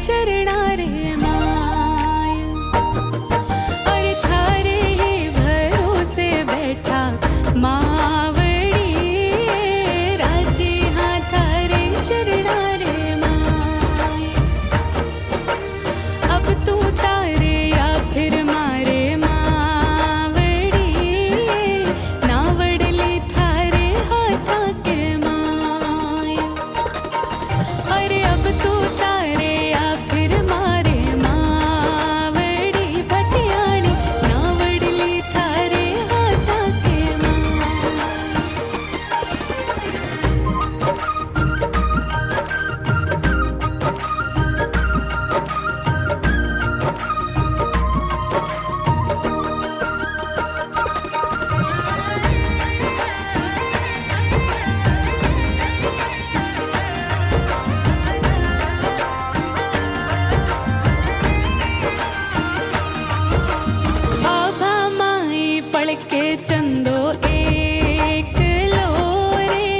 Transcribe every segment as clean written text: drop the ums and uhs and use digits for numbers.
चरणा रे माय। अरे थारे ही भरोसे बैठा मावड़ी, राजी हाँ थारे चरणा रे माय। अब तू तारे या फिर मारे मावड़ी, नावड़ली थारे हाथा के माय। अरे अब तू तारे या फिर मारे मावड़ी, भटियाणी नावड़ली थारे हाथा के माय। आभा माई पड़के चंदो एक लोरे,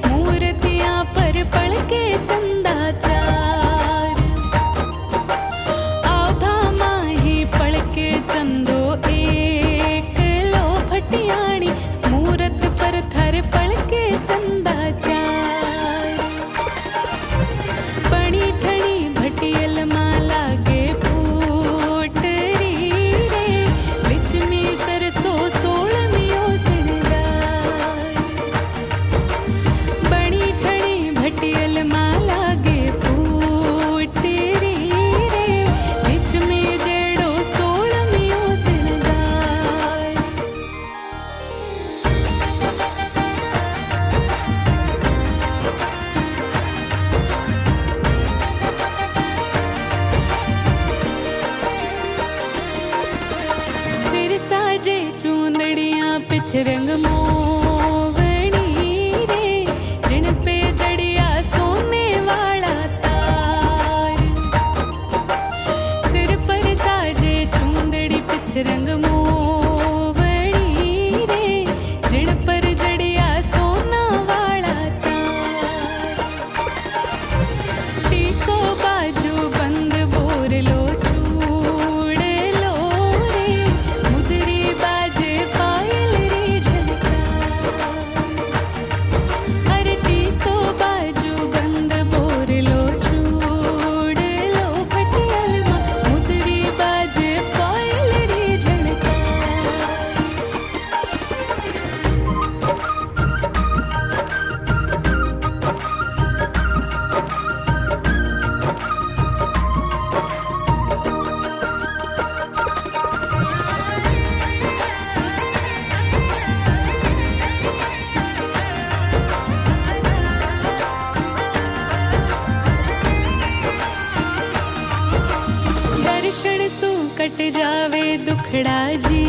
मूर्तियां पर पड़के चंदा चार। आभा माई पड़के चंदो एक लो, भटियाणी मूरत पर थर पड़के चंदा चार। बणी ठणी भटियल माँ लागे फूटरी रे, लिचमी सरसो सोळमियो सिणगार। बणी ठणी भटियल माँ लागे फूटरी रे, लिचमी जेड़ो सोळमियो सिणगार। सिर साजे चूंदड़ियां पिछ रंग मोवणी रे, जिन पे जड़िया सोने वाला तार। सिर पर साजे चूंदड़ी पिछ रंग मोवणी रे, जिन पर जड़िया सोना वाला तार। टीको बाजू बंद बोर लो चूड़ लो रे, मुदरी बाजे पायल रे झनकार। अरे टीको बाजू बंद बोर लो चूड़ लो, भटियल माँ मुदरी बाजे पायल रे झनकार। दर्शन सु कट जावे दुखड़ा जी